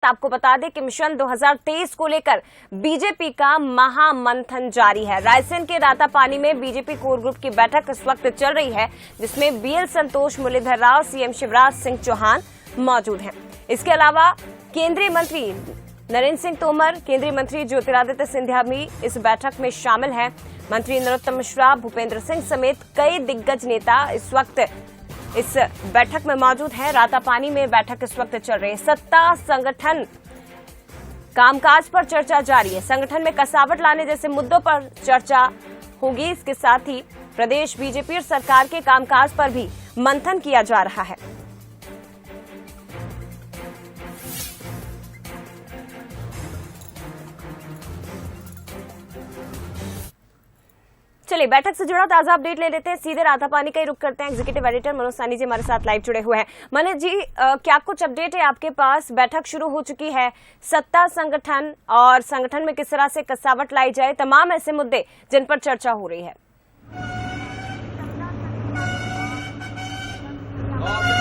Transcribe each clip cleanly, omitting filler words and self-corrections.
आपको बता दें कि मिशन 2023 को लेकर बीजेपी का महामंथन जारी है। रायसेन के रातापानी में बीजेपी कोर ग्रुप की बैठक इस वक्त चल रही है, जिसमें बीएल संतोष, मुरलीधर राव, सीएम शिवराज सिंह चौहान मौजूद हैं। इसके अलावा केंद्रीय मंत्री नरेंद्र सिंह तोमर, केंद्रीय मंत्री ज्योतिरादित्य सिंधिया भी इस बैठक में शामिल हैं। मंत्री नरोत्तम मिश्रा, भूपेंद्र सिंह समेत कई दिग्गज नेता इस वक्त इस बैठक में मौजूद हैं। रातापानी में बैठक इस वक्त चल रही है। सत्ता, संगठन, कामकाज पर चर्चा जारी है। संगठन में कसावट लाने जैसे मुद्दों पर चर्चा होगी। इसके साथ ही प्रदेश बीजेपी और सरकार के कामकाज पर भी मंथन किया जा रहा है। चलिए, बैठक से जुड़ा ताजा अपडेट ले लेते हैं। सीधे रातापानी का ही रुख करते हैं। एग्जीक्यूटिव एडिटर मनोज सानी जी हमारे साथ लाइव जुड़े हुए हैं। मनोज जी, क्या कुछ अपडेट है आपके पास? बैठक शुरू हो चुकी है। सत्ता, संगठन और संगठन में किस तरह से कसावट लाई जाए, तमाम ऐसे मुद्दे जिन पर चर्चा हो रही है।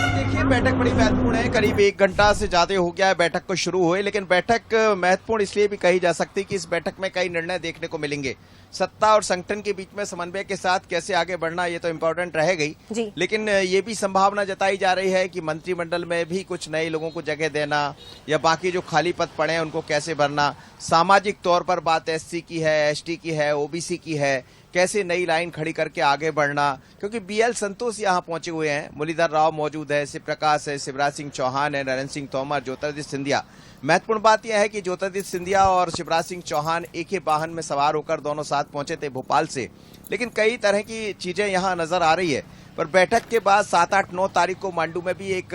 देखिए, बैठक बड़ी महत्वपूर्ण है। करीब 1 घंटा से ज्यादा हो गया है बैठक को शुरू हुए, लेकिन बैठक महत्वपूर्ण इसलिए भी कही जा सकती है कि इस बैठक में कई निर्णय देखने को मिलेंगे। सत्ता और संगठन के बीच में समन्वय के साथ कैसे आगे बढ़ना, ये तो इम्पोर्टेंट रहेगा ही, लेकिन ये भी संभावना जताई जा रही है कि मंत्रिमंडल में भी कुछ नए लोगों को जगह देना या बाकी जो खाली पद पड़े हैं उनको कैसे भरना। सामाजिक तौर पर बात एससी की है, एसटी की है, ओबीसी की है, कैसे नई लाइन खड़ी करके आगे बढ़ना। क्योंकि बीएल संतोष यहाँ पहुंचे हुए हैं, मुरलीधर राव मौजूद है, शिवप्रकाश है, शिवराज सिंह चौहान है, नरेंद्र सिंह तोमर, ज्योतिरादित्य सिंधिया। महत्वपूर्ण बात यह है कि ज्योतिरादित्य सिंधिया और शिवराज सिंह चौहान एक ही वाहन में सवार होकर दोनों साथ पहुंचे थे भोपाल से, लेकिन कई तरह की चीजें यहाँ नजर आ रही है। पर बैठक के बाद 7, 8, 9 तारीख को मांडू में भी एक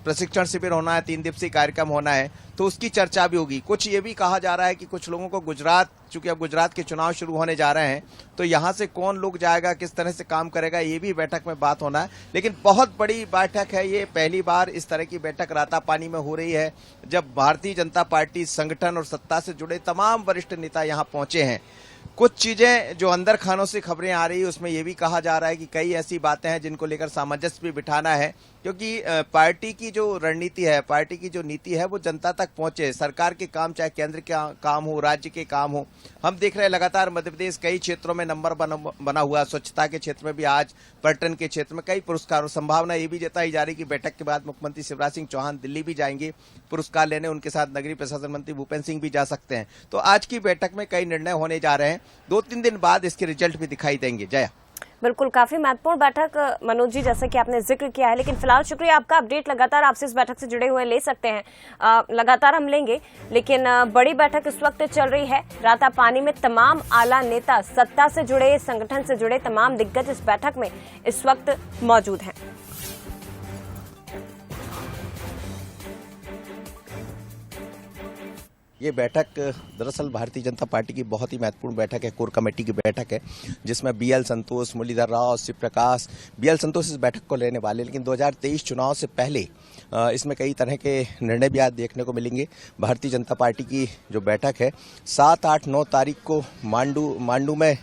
प्रशिक्षण शिविर होना है, 3 दिवसीय कार्यक्रम होना है, तो उसकी चर्चा भी होगी। कुछ ये भी कहा जा रहा है कि कुछ लोगों को गुजरात, चूंकि अब गुजरात के चुनाव शुरू होने जा रहे हैं, तो यहाँ से कौन लोग जाएगा, किस तरह से काम करेगा, ये भी बैठक में बात होना है। लेकिन बहुत बड़ी बैठक है ये। पहली बार इस तरह की बैठक रातापानी में हो रही है, जब भारतीय जनता पार्टी, संगठन और सत्ता से जुड़े तमाम वरिष्ठ नेता यहाँ पहुंचे हैं। कुछ चीजें जो अंदर खानों से खबरें आ रही है, उसमें यह भी कहा जा रहा है कि कई ऐसी बातें हैं जिनको लेकर सामंजस्य भी बिठाना है, क्योंकि पार्टी की जो रणनीति है, पार्टी की जो नीति है, वो जनता तक पहुंचे। सरकार के काम, चाहे केंद्र के काम हो, राज्य के काम हो, हम देख रहे हैं लगातार मध्य प्रदेश कई क्षेत्रों में नंबर बना हुआ। स्वच्छता के क्षेत्र में भी आज, पर्यटन के क्षेत्र में कई पुरस्कार। और संभावना ये भी जताई जा रही कि बैठक के बाद मुख्यमंत्री शिवराज सिंह चौहान दिल्ली भी जाएंगे पुरस्कार लेने, उनके साथ नगरीय प्रशासन मंत्री भूपेंद्र सिंह भी जा सकते हैं। तो आज की बैठक में कई निर्णय होने जा रहे हैं। 2-3 दिन बाद इसके रिजल्ट भी दिखाई देंगे। जया, बिल्कुल, काफी महत्वपूर्ण बैठक मनोज जी, जैसा कि आपने जिक्र किया है। लेकिन फिलहाल शुक्रिया आपका। अपडेट लगातार आपसे इस बैठक से जुड़े हुए ले सकते हैं, लगातार हम लेंगे। लेकिन बड़ी बैठक इस वक्त चल रही है रातापानी में। तमाम आला नेता, सत्ता से जुड़े, संगठन से जुड़े तमाम दिग्गज इस बैठक में इस वक्त मौजूद हैं। ये बैठक दरअसल भारतीय जनता पार्टी की बहुत ही महत्वपूर्ण बैठक है, कोर कमेटी की बैठक है, जिसमें बीएल संतोष, मुरलीधर राव, शिवप्रकाश, बीएल संतोष इस बैठक को लेने वाले। लेकिन 2023 चुनाव से पहले इसमें कई तरह के निर्णय भी आज देखने को मिलेंगे। भारतीय जनता पार्टी की जो बैठक है 7, 8, 9 तारीख को मांडू में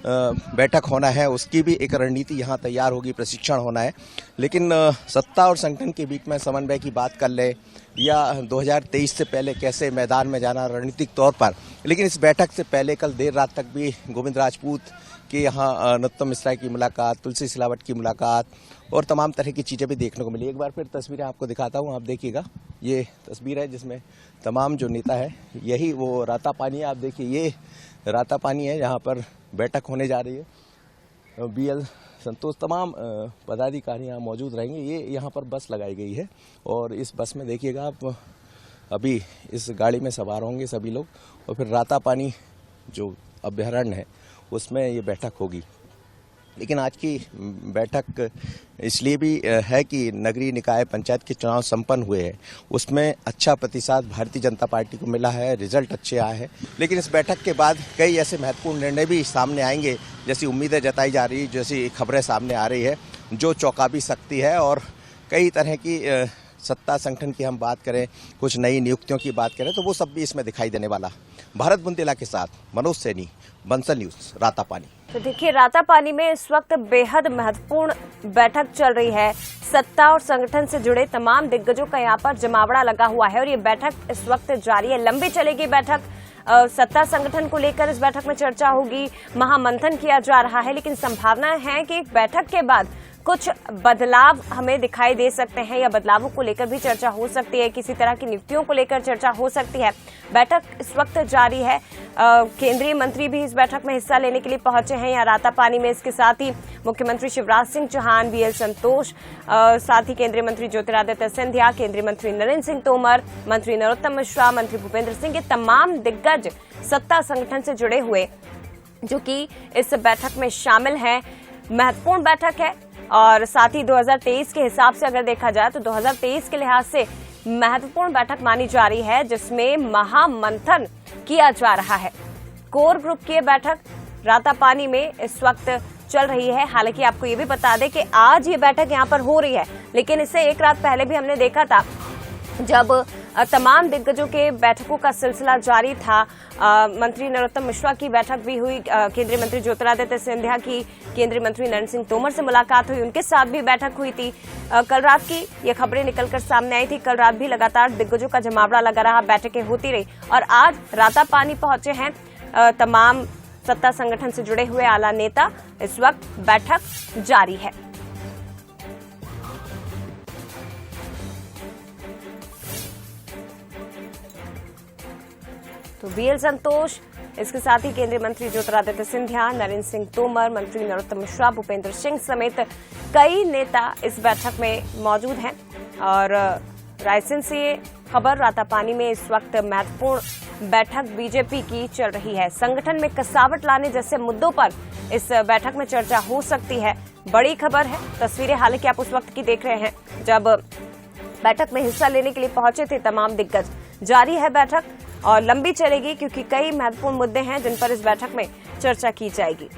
बैठक होना है, उसकी भी एक रणनीति यहाँ तैयार होगी, प्रशिक्षण होना है। लेकिन सत्ता और संगठन के बीच में समन्वय की बात कर ले या 2023 से पहले कैसे मैदान में जाना रणनीतिक तौर पर। लेकिन इस बैठक से पहले कल देर रात तक भी गोविंद राजपूत के यहाँ नरोत्तम मिश्रा की मुलाकात, तुलसी सिलावट की मुलाकात और तमाम तरह की चीज़ें भी देखने को मिली। एक बार फिर तस्वीरें आपको दिखाता हूँ, आप देखिएगा। ये तस्वीर है जिसमें तमाम जो नेता है, यही वो रातापानी है। आप देखिए, ये रातापानी है, यहाँ पर बैठक होने जा रही है। बीएल संतोष, तमाम पदाधिकारी यहाँ मौजूद रहेंगे। ये यहाँ पर बस लगाई गई है और इस बस में देखिएगा आप, अभी इस गाड़ी में सवार होंगे सभी लोग और फिर रातापानी जो अभ्यारण्य है उसमें ये बैठक होगी। लेकिन आज की बैठक इसलिए भी है कि नगरीय निकाय पंचायत के चुनाव संपन्न हुए हैं, उसमें अच्छा प्रतिसाद भारतीय जनता पार्टी को मिला है, रिजल्ट अच्छे आए हैं। लेकिन इस बैठक के बाद कई ऐसे महत्वपूर्ण निर्णय भी सामने आएंगे, जैसी उम्मीदें जताई जा रही, जैसी खबरें सामने आ रही है, जो चौंका भी सकती है और कई तरह की सत्ता संगठन की हम बात करें, कुछ नई नियुक्तियों की बात करें, तो वो सब भी इसमें दिखाई देने वाला। भारत बुंदेला के साथ मनोज सैनी, बंसल न्यूज, रातापानी। तो देखिए, रातापानी में इस वक्त बेहद महत्वपूर्ण बैठक चल रही है। सत्ता और संगठन से जुड़े तमाम दिग्गजों का यहाँ पर जमावड़ा लगा हुआ है और ये बैठक इस वक्त जारी है। लंबी चलेगी बैठक। सत्ता संगठन को लेकर इस बैठक में चर्चा होगी, महामंथन किया जा रहा है, लेकिन संभावना है कि बैठक के बाद कुछ बदलाव हमें दिखाई दे सकते हैं या बदलावों को लेकर भी चर्चा हो सकती है, किसी तरह की नियुक्तियों को लेकर चर्चा हो सकती है। बैठक इस वक्त जारी है। केंद्रीय मंत्री भी इस बैठक में हिस्सा लेने के लिए पहुंचे हैं यहाँ रातापानी में। इसके साथ ही मुख्यमंत्री शिवराज सिंह चौहान, बीएल संतोष, साथ ही केंद्रीय मंत्री ज्योतिरादित्य सिंधिया, केंद्रीय मंत्री नरेंद्र सिंह तोमर, मंत्री नरोत्तम मिश्रा, मंत्री भूपेंद्र सिंह, के तमाम दिग्गज सत्ता संगठन से जुड़े हुए जो कि इस बैठक में शामिल हैं। महत्वपूर्ण बैठक है और साथ ही 2023 के हिसाब से अगर देखा जाए तो 2023 के लिहाज से महत्वपूर्ण बैठक मानी जा रही है, जिसमें महामंथन किया जा रहा है। कोर ग्रुप की बैठक रातापानी में इस वक्त चल रही है। हालांकि आपको ये भी बता दें कि आज ये बैठक यहाँ पर हो रही है, लेकिन इससे एक रात पहले भी हमने देखा था जब तमाम दिग्गजों के बैठकों का सिलसिला जारी था। मंत्री नरोत्तम मिश्रा की बैठक भी हुई, केंद्रीय मंत्री ज्योतिरादित्य सिंधिया की केंद्रीय मंत्री नरेंद्र सिंह तोमर से मुलाकात हुई, उनके साथ भी बैठक हुई थी। कल रात की ये खबरें निकलकर सामने आई थी। कल रात भी लगातार दिग्गजों का जमावड़ा लगा रहा, बैठकें होती रही और आज रातापानी पहुंचे हैं तमाम सत्ता संगठन से जुड़े हुए आला नेता। इस वक्त बैठक जारी है। तो बीएल संतोष, इसके साथ ही केंद्रीय मंत्री ज्योतिरादित्य सिंधिया, नरेंद्र सिंह तोमर, मंत्री नरोत्तम मिश्रा, भूपेंद्र सिंह समेत कई नेता इस बैठक में मौजूद हैं। और रायसेन से ये खबर, रातापानी में इस वक्त महत्वपूर्ण बैठक बीजेपी की चल रही है। संगठन में कसावट लाने जैसे मुद्दों पर इस बैठक में चर्चा हो सकती है। बड़ी खबर है। तस्वीरें हालांकि आप उस वक्त की देख रहे हैं जब बैठक में हिस्सा लेने के लिए पहुंचे थे तमाम दिग्गज। जारी है बैठक और लंबी चलेगी क्योंकि कई महत्वपूर्ण मुद्दे हैं जिन पर इस बैठक में चर्चा की जाएगी।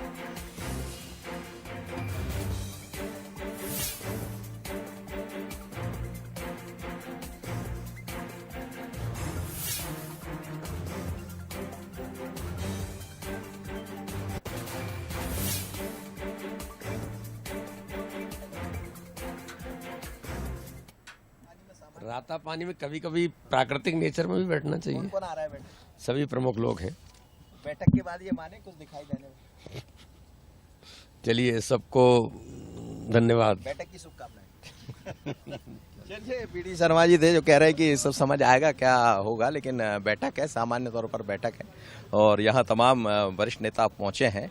रातापानी में कभी कभी प्राकृतिक नेचर में भी बैठना चाहिए। कौन आ रहा है बैठक? सभी प्रमुख लोग हैं। बैठक के बाद ये माने कुछ दिखाई देने में? चलिए, सबको धन्यवाद। बैठक की शुभकामनाएं। चलिए, बीडी शर्मा जी थे जो कह रहे हैं कि सब समझ आएगा क्या होगा, लेकिन बैठक है, सामान्य तौर पर बैठक है और यहाँ तमाम वरिष्ठ नेता पहुंचे हैं।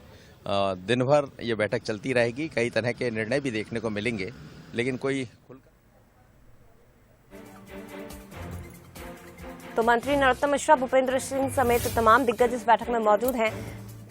दिन भर ये बैठक चलती रहेगी, कई तरह के निर्णय भी देखने को मिलेंगे, लेकिन कोई तो मंत्री नरोत्तम मिश्रा, भूपेंद्र सिंह समेत तमाम दिग्गज इस बैठक में मौजूद हैं।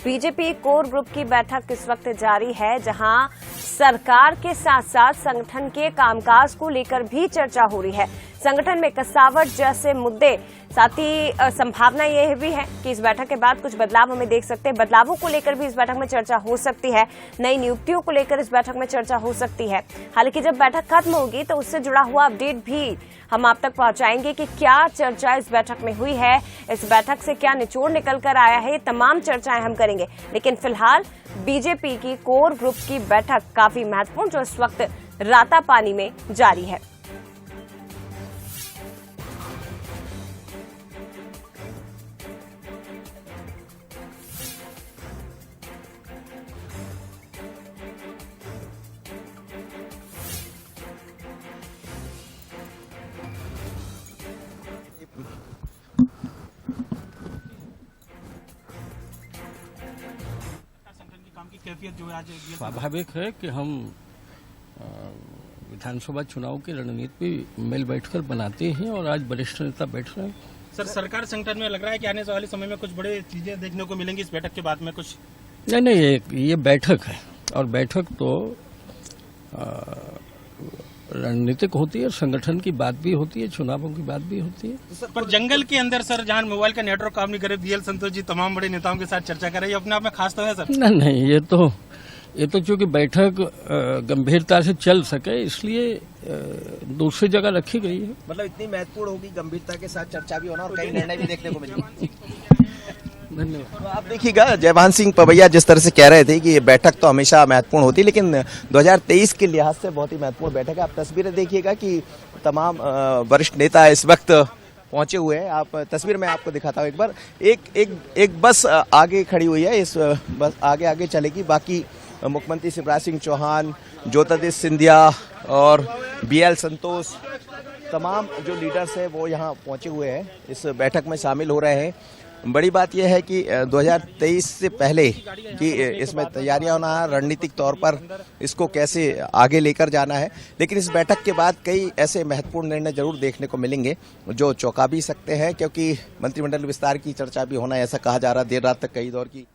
बीजेपी कोर ग्रुप की बैठक इस वक्त जारी है, जहां सरकार के साथ साथ संगठन के कामकाज को लेकर भी चर्चा हो रही है। संगठन में कसावट जैसे मुद्दे, साथ ही संभावना यह भी है कि इस बैठक के बाद कुछ बदलाव हमें देख सकते हैं। बदलावों को लेकर भी इस बैठक में चर्चा हो सकती है। नई नियुक्तियों को लेकर इस बैठक में चर्चा हो सकती है। हालांकि जब बैठक खत्म होगी तो उससे जुड़ा हुआ अपडेट भी हम आप तक पहुंचाएंगे कि क्या चर्चा इस बैठक में हुई है, इस बैठक से क्या निचोड़ निकल कर आया है, ये तमाम चर्चाएं हम करेंगे। लेकिन फिलहाल बीजेपी की कोर ग्रुप की बैठक काफी महत्वपूर्ण जो इस वक्त रातापानी में जारी है। स्वाभाविक है कि हम विधानसभा चुनाव की रणनीति मिल बैठकर बनाते हैं और आज वरिष्ठ नेता बैठ रहे हैं। सर, सरकार संगठन में लग रहा है कि आने वाले समय में कुछ बड़े चीजें देखने को मिलेंगी इस बैठक के बाद में कुछ? नहीं, ये बैठक है और बैठक तो रणनीतिक होती है, संगठन की बात भी होती है, चुनावों की बात भी होती है। पर जंगल के अंदर सर, जहां मोबाइल का नेटवर्क काम नहीं करे, बीएल संतोष जी तमाम बड़े नेताओं के साथ चर्चा कर रहे हैं, अपने आप में खास तो है सर? नहीं, ये तो ये तो चूंकि बैठक गंभीरता से चल सके इसलिए दूसरी जगह रखी गई है। मतलब इतनी महत्वपूर्ण होगी, गंभीरता के साथ चर्चा भी होना और कई निर्णय भी देखने को मिलेंगे। धन्यवाद। तो आप देखिएगा, जयभान सिंह पवैया जिस तरह से कह रहे थे कि ये बैठक तो हमेशा महत्वपूर्ण होती है, लेकिन 2023 के लिहाज से बहुत ही महत्वपूर्ण बैठक है। आप तस्वीरें देखिएगा कि तमाम वरिष्ठ नेता इस वक्त पहुंचे हुए हैं। आप तस्वीर में आपको दिखाता हूं एक बार। एक बस आगे खड़ी हुई है, इस बस आगे चलेगी। बाकी मुख्यमंत्री शिवराज सिंह चौहान, ज्योतिरादित्य सिंधिया और BL संतोष, तमाम जो लीडर्स हैं वो यहाँ पहुंचे हुए हैं, इस बैठक में शामिल हो रहे हैं। बड़ी बात यह है कि 2023 से पहले कि इसमें तैयारियां होना है, रणनीतिक तौर पर इसको कैसे आगे लेकर जाना है। लेकिन इस बैठक के बाद कई ऐसे महत्वपूर्ण निर्णय जरूर देखने को मिलेंगे जो चौंका भी सकते हैं, क्योंकि मंत्रिमंडल विस्तार की चर्चा भी होना, ऐसा कहा जा रहा है। देर रात तक कई दौर की